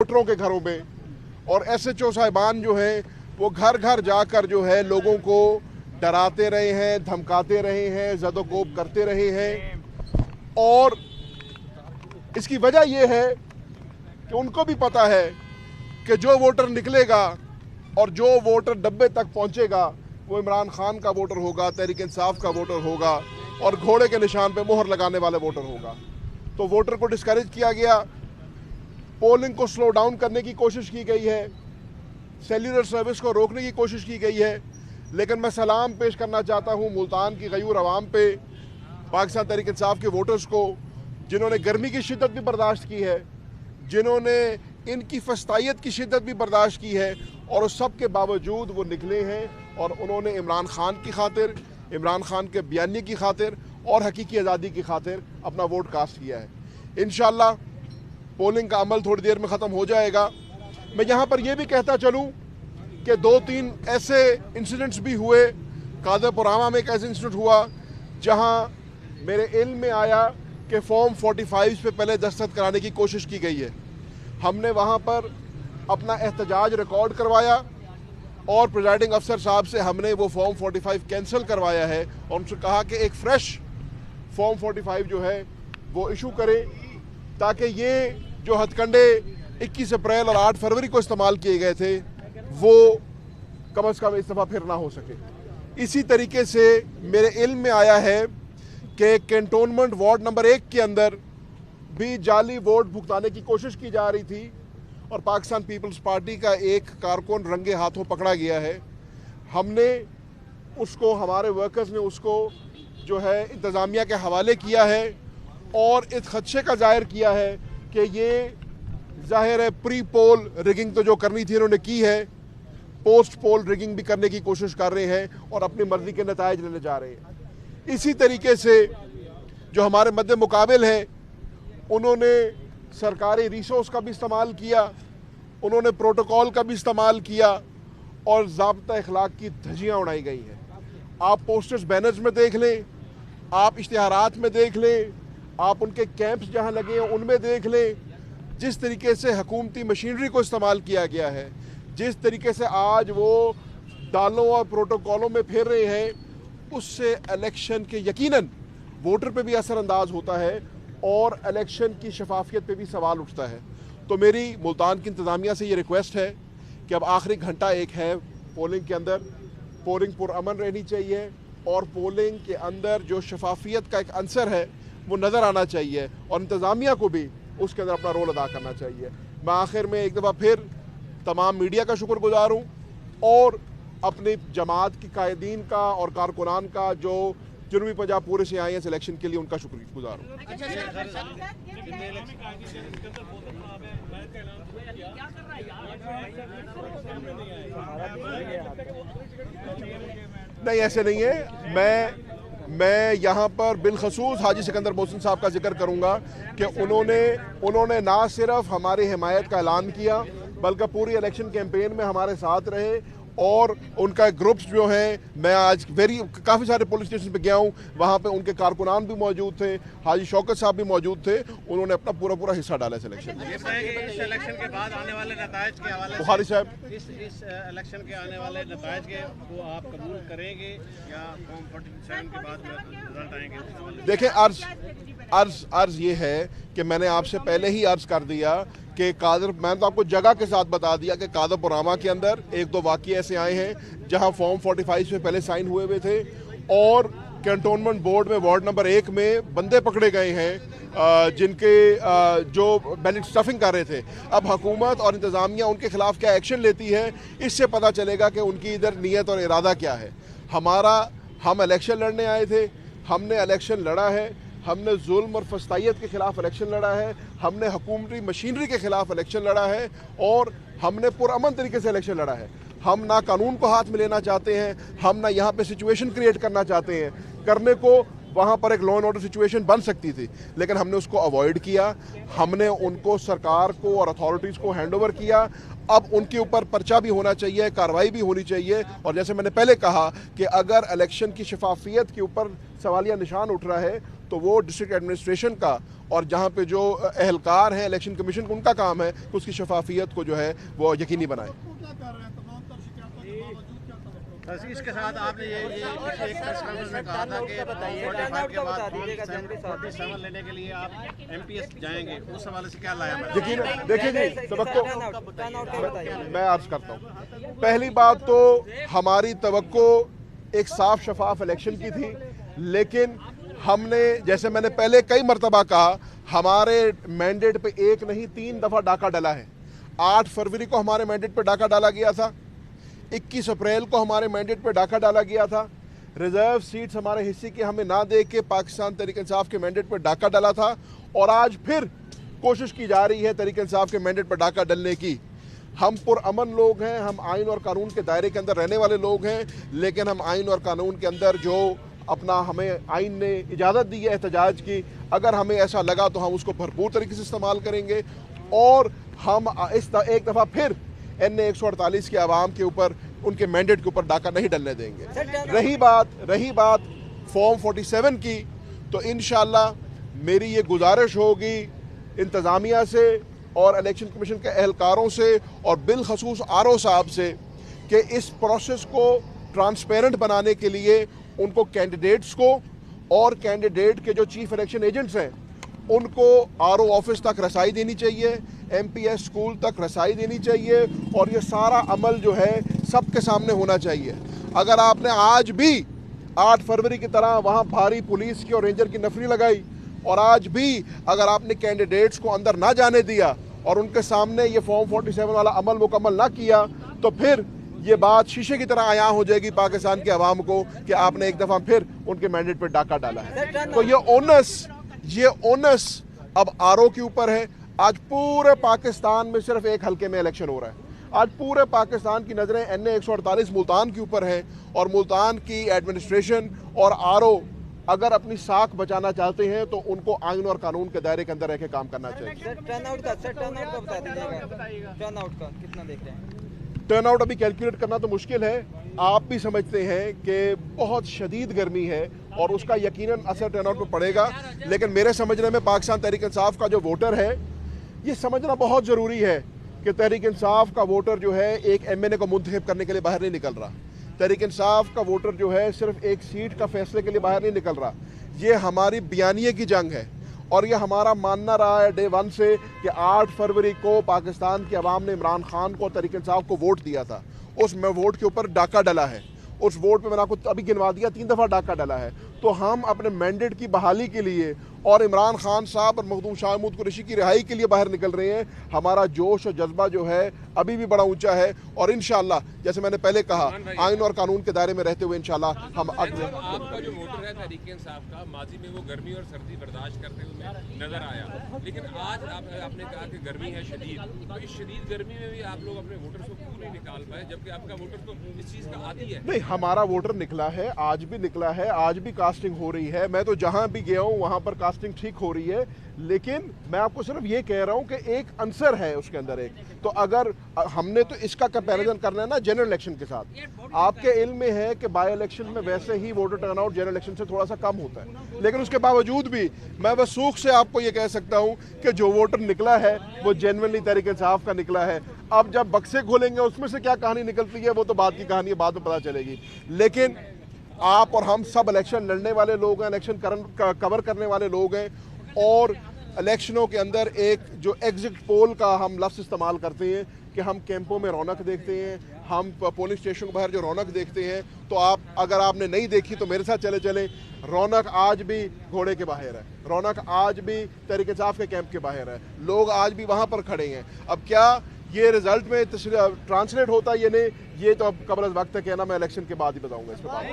वोटरों के घरों में, और SHO साहिबान जो हैं वो घर घर जाकर जो है लोगों को डराते रहे हैं, धमकाते रहे हैं, ज़दोकोब करते रहे हैं। और इसकी वजह यह है कि उनको भी पता है कि जो वोटर निकलेगा और जो वोटर डब्बे तक पहुंचेगा वो इमरान खान का वोटर होगा, तहरीक इंसाफ का वोटर होगा और घोड़े के निशान पे मोहर लगाने वाले वोटर होगा। तो वोटर को डिस्करेज किया गया, पोलिंग को स्लो डाउन करने की कोशिश की गई है, सेल्यूलर सर्विस को रोकने की कोशिश की गई है। लेकिन मैं सलाम पेश करना चाहता हूँ मुल्तान की गयूर अवाम पे, पाकिस्तान तहरीक इंसाफ के वोटर्स को, जिन्होंने गर्मी की शिद्दत भी बर्दाश्त की है, जिन्होंने इनकी फस्तायत की शिद्दत भी बर्दाश्त की है, और उस सब के बावजूद वो निकले हैं और उन्होंने इमरान खान की खातिर, इमरान खान के बयानी की खातिर और हकीकी आज़ादी की खातिर अपना वोट कास्ट किया है। इंशाअल्लाह पोलिंग का अमल थोड़ी देर में ख़त्म हो जाएगा। मैं यहाँ पर यह भी कहता चलूँ कि 2-3 ऐसे इंसिडेंट्स भी हुए। कादरपुरामा में एक ऐसा इंसिडेंट हुआ जहाँ मेरे इल्म में आया कि फॉर्म 45 पे पहले दस्तखत कराने की कोशिश की गई है। हमने वहाँ पर अपना एहतजाज रिकॉर्ड करवाया और प्रिजाइडिंग अफसर साहब से हमने वो फॉर्म 45 कैंसिल करवाया है और उनसे कहा कि एक फ्रेश फॉर्म 45 जो है वो इशू करें, ताकि ये जो हथकंडे 21 अप्रैल और 8 फरवरी को इस्तेमाल किए गए थे वो कम अज़ कम इस दफ़ा फिर ना हो सके। इसी तरीके से मेरे इल्म में आया है कि कैंटोनमेंट वार्ड नंबर 1 के अंदर भी जाली वोट भुगताने की कोशिश की जा रही थी और पाकिस्तान पीपल्स पार्टी का एक कारकुन रंगे हाथों पकड़ा गया है। हमने उसको, हमारे वर्कर्स ने उसको जो है इंतज़ामिया के हवाले किया है और इस खदशे का जाहिर किया है कि ये ज़ाहिर है प्री पोल रिगिंग तो जो करनी थी इन्होंने की है, पोस्ट पोल रिगिंग भी करने की कोशिश कर रहे हैं और अपनी मर्जी के नताइज लेने जा रहे हैं। इसी तरीके से जो हमारे मद्दे मुकाबिल हैं, उन्होंने सरकारी रिसोर्स का भी इस्तेमाल किया, उन्होंने प्रोटोकॉल का भी इस्तेमाल किया और ज़ाब्ता अखलाक की धज्जियाँ उड़ाई गई हैं। आप पोस्टर्स बैनर्स में देख लें, आप इश्तिहारात में देख लें, आप उनके कैंप्स जहाँ लगे हैं उनमें देख लें, जिस तरीके से हुकूमती मशीनरी को इस्तेमाल किया गया है, जिस तरीके से आज वो दालों और प्रोटोकॉलों में फिर रहे हैं, उससे इलेक्शन के यकीनन वोटर पे भी असरअंदाज होता है और इलेक्शन की शफाफियत पे भी सवाल उठता है। तो मेरी मुल्तान की इंतज़ामिया से ये रिक्वेस्ट है कि अब आखिरी घंटा एक है पोलिंग के अंदर, पोलिंग पुरअमन रहनी चाहिए और पोलिंग के अंदर जो शफाफियत का एक अंसर है वो नज़र आना चाहिए और इंतज़ामिया को भी उसके अंदर अपना रोल अदा करना चाहिए। मैं आखिर में एक दफ़ा फिर तमाम मीडिया का शुक्रगुजार हूँ और अपनी जमात की कायदीन का और कारकुनान का जो जनूबी पंजाब पूरे से आए हैं सिलेक्शन के लिए, उनका शुक्रगुजार हूँ। नहीं, ऐसे नहीं है। मैं यहाँ पर बिलखसूस हाजी सिकंदर मोहसिन साहब का जिक्र करूँगा कि उन्होंने ना सिर्फ हमारी हिमायत का ऐलान किया बल्कि पूरी इलेक्शन कैंपेन में हमारे साथ रहे और उनका ग्रुप्स जो है, मैं आज काफ़ी सारे पुलिस स्टेशन पे गया हूँ, वहाँ पे उनके कारकुनान भी मौजूद थे, हाजी शौकत साहब भी मौजूद थे, उन्होंने अपना पूरा हिस्सा डाला सिलेक्शन में। इस इलेक्शन के बाद आने वाले नताइज के हवाले बुखारी साहब, इस इलेक्शन के आने वाले नताइज के वो आप कबूल करेंगे या फॉर्म 47 के बाद रिजल्ट आएंगे उस हवाले? देखें, अर्ज ये है कि मैंने आपसे पहले ही अर्ज कर दिया कि मैंने तो आपको जगह के साथ बता दिया कि कादरपुरामा के अंदर 1-2 वाक़ये ऐसे आए हैं जहां फॉर्म 45 पे पहले साइन हुए थे और कैंटोनमेंट बोर्ड में वार्ड नंबर 1 में बंदे पकड़े गए हैं जिनके जो बैलेट स्टफिंग कर रहे थे। अब हुकूमत और इंतज़ामिया उनके खिलाफ क्या एक्शन लेती है, इससे पता चलेगा कि उनकी इधर नीयत और इरादा क्या है। हम इलेक्शन लड़ने आए थे, हमने इलेक्शन लड़ा है, हमने जुल्म और फस्तायत के खिलाफ इलेक्शन लड़ा है, हमने हुकूमती मशीनरी के खिलाफ इलेक्शन लड़ा है और हमने पुरअमन तरीके से इलेक्शन लड़ा है। हम ना कानून को हाथ में लेना चाहते हैं, हम ना यहाँ पे सिचुएशन क्रिएट करना चाहते हैं। करने को वहाँ पर एक लॉ एंड ऑर्डर सिचुएशन बन सकती थी, लेकिन हमने उसको अवॉइड किया। हमने उनको, सरकार को और अथॉरिटीज़ को हैंड ओवर किया। अब उनके ऊपर पर्चा भी होना चाहिए, कार्रवाई भी होनी चाहिए। और जैसे मैंने पहले कहा कि अगर इलेक्शन की शफाफियत के ऊपर सवालिया निशान उठ रहा है تو وہ ڈسٹرکٹ ایڈمنسٹریشن کا اور جہاں پہ جو اہلکار ہیں الیکشن کمیشن ان کا کام ہے کہ اس کی شفافیت کو جو ہے وہ یقینی بنائیں۔ اس کے ساتھ آپ نے یہ ایک پریس کانفرنس میں کہا تھا کہ 45 کے بعد 47 لینے کے لیے آپ ایم پی ایس جائیں گے، اس حوالے سے کیا لایا؟ یقین دیکھیں جی توقع میں عرض کرتا ہوں، پہلی بات تو ہماری توقع ایک صاف شفاف الیکشن کی تھی، لیکن ہم نے جیسے میں نے پہلے کئی مرتبہ کہا ہمارے مینڈیٹ پہ ایک نہیں 3 دفعہ ڈاکہ ڈلا ہے۔ 8 فروری کو ہمارے مینڈیٹ پہ ڈاکہ ڈالا گیا تھا، 21 اپریل کو ہمارے مینڈیٹ پہ ڈاکہ ڈالا گیا تھا، ریزرو سیٹس ہمارے حصے کی ہمیں نہ دے کے پاکستان تحریک انصاف کے مینڈیٹ پہ ڈاکہ ڈالا تھا، اور آج پھر کوشش کی جا رہی ہے تحریک انصاف کے مینڈیٹ پہ ڈاکہ ڈلنے کی۔ ہم پرامن لوگ ہیں، ہم آئین اور قانون کے دائرے کے اندر رہنے والے لوگ ہیں، لیکن ہم آئین اور قانون کے اندر جو اپنا ہمیں آئین نے اجازت دی ہے احتجاج کی، اگر ہمیں ایسا لگا تو ہم اس کو بھرپور طریقے سے استعمال کریں گے، اور ہم ایک دفعہ پھر NA 148 کے عوام کے اوپر ان کے مینڈیٹ کے اوپر ڈاکہ نہیں ڈلنے دیں گے۔ رہی بات فارم 47 کی، تو انشاءاللہ میری یہ گزارش ہوگی انتظامیہ سے اور الیکشن کمیشن کے اہلکاروں سے اور بالخصوص RO صاحب سے کہ اس پروسیس کو ٹرانسپیرنٹ بنانے کے لیے ان کو کینڈیڈیٹس کو اور کینڈیڈیٹ کے جو چیف الیکشن ایجنٹس ہیں ان کو RO آفس تک رسائی دینی چاہیے، MPS اسکول تک رسائی دینی چاہیے، اور یہ سارا عمل جو ہے سب کے سامنے ہونا چاہیے۔ اگر آپ نے آج بھی 8 فروری کی طرح وہاں بھاری پولیس کی اور رینجر کی نفری لگائی، اور آج بھی اگر آپ نے کینڈیڈیٹس کو اندر نہ جانے دیا اور ان کے سامنے یہ فارم 47 والا عمل مکمل نہ کیا، تو پھر یہ بات شیشے کی طرح عیاں ہو جائے گی پاکستان کے عوام کو کہ آپ نے ایک دفعہ پھر ان کے مینڈیٹ پہ ڈاکہ ڈالا ہے۔ تو یہ اونس اب RO کے اوپر ہے۔ آج پورے پاکستان میں صرف ایک حلقے میں الیکشن ہو رہا ہے، آج پورے پاکستان کی نظریں NA 148 ملتان کے اوپر ہیں، اور ملتان کی ایڈمنسٹریشن اور RO اگر اپنی ساکھ بچانا چاہتے ہیں تو ان کو آئین اور قانون کے دائرے کے اندر رہ کے کام کرنا چاہیے۔ ٹرن آؤٹ ابھی کیلکولیٹ کرنا تو مشکل ہے، آپ بھی سمجھتے ہیں کہ بہت شدید گرمی ہے اور اس کا یقیناً اثر ٹرن آؤٹ پہ پڑے گا، لیکن میرے سمجھنے میں پاکستان تحریک انصاف کا جو ووٹر ہے یہ سمجھنا بہت ضروری ہے کہ تحریک انصاف کا ووٹر جو ہے ایک MNA کو منتخب کرنے کے لیے باہر نہیں نکل رہا، تحریک انصاف کا ووٹر جو ہے صرف ایک سیٹ کا فیصلے کے لیے باہر نہیں نکل رہا، یہ ہماری بیانیے کی جنگ ہے، اور یہ ہمارا ماننا رہا ہے ڈے 1 سے کہ 8 فروری کو پاکستان کی عوام نے عمران خان کو تحریک انصاف کو ووٹ دیا تھا، اس میں ووٹ کے اوپر ڈاکہ ڈلا ہے، اس ووٹ پہ میں نے آپ کو ابھی گنوا دیا 3 دفعہ ڈاکہ ڈلا ہے۔ تو ہم اپنے مینڈیٹ کی بحالی کے لیے اور عمران خان صاحب اور مخدوم شاہ محمود قریشی کی رہائی کے لیے باہر نکل رہے ہیں۔ ہمارا جوش اور جذبہ جو ہے ابھی بھی بڑا اونچا ہے، اور انشاءاللہ جیسے میں نے پہلے کہا آئین اور قانون کے دائرے میں رہتے ہوئے انشاءاللہ ہم اگلے آپ کا جو ووٹر ہے تحریک انصاف کا، ماضی میں وہ گرمی اور سردی برداشت کرتے ہوئے نظر آیا، لیکن آج آپ نے کہا کہ گرمی ہے شدید، تو اس شدید گرمی میں بھی آپ لوگ اپنے ووٹرز کو کیوں نہیں نکال پائے جبکہ آپ کا ووٹر تو اس چیز کا عادی ہے؟ نہیں، ہمارا ووٹر نکلا ہے، آج بھی نکلا ہے، آج بھی کاسٹنگ ہو رہی ہے، میں تو جہاں بھی گیا ہوں وہاں پر کاسٹنگ ٹھیک ہو رہی ہے، لیکن میں آپ کو صرف یہ کہہ رہا ہوں کہ ایک عنصر ہے اس کے اندر ایک، تو اگر ہم نے تو اس کا کمپیریزن کرنا ہے نا جنرل الیکشن کے ساتھ، آپ کے علم میں ہے کہ بائی الیکشن میں ویسے ہی voter turn out general election سے تھوڑا سا کم ہوتا ہے، لیکن اس کے باوجود بھی میں وثوق سے آپ کو یہ کہہ سکتا ہوں کہ جو ووٹر نکلا ہے وہ جینوئنلی تحریک انصاف کا نکلا ہے۔ اب جب بکسے کھولیں گے اس میں سے کیا کہانی نکلتی ہے وہ تو بعد کی کہانی ہے، بعد میں پتہ چلے گی، لیکن آپ اور ہم سب الیکشن لڑنے والے لوگ ہیں، الیکشن کور کرنے والے لوگ ہیں، اور الیکشنوں کے اندر ایک جو ایگزٹ پول کا ہم لفظ استعمال کرتے ہیں کہ ہم کیمپوں میں رونق دیکھتے ہیں، ہم پولنگ اسٹیشن کے باہر جو رونق دیکھتے ہیں، تو اگر آپ نے نہیں دیکھی تو میرے ساتھ چلیں، رونق آج بھی گھوڑے کے باہر ہے، رونق آج بھی تحریک انصاف کے کیمپ کے باہر ہے، لوگ آج بھی وہاں پر کھڑے ہیں۔ اب کیا یہ رزلٹ میں ٹرانسلیٹ ہوتا ہے یہ نہیں، یہ تو اب قبل از وقت ہے کہنا، میں الیکشن کے بعد ہی بتاؤں گا اس پہ بات۔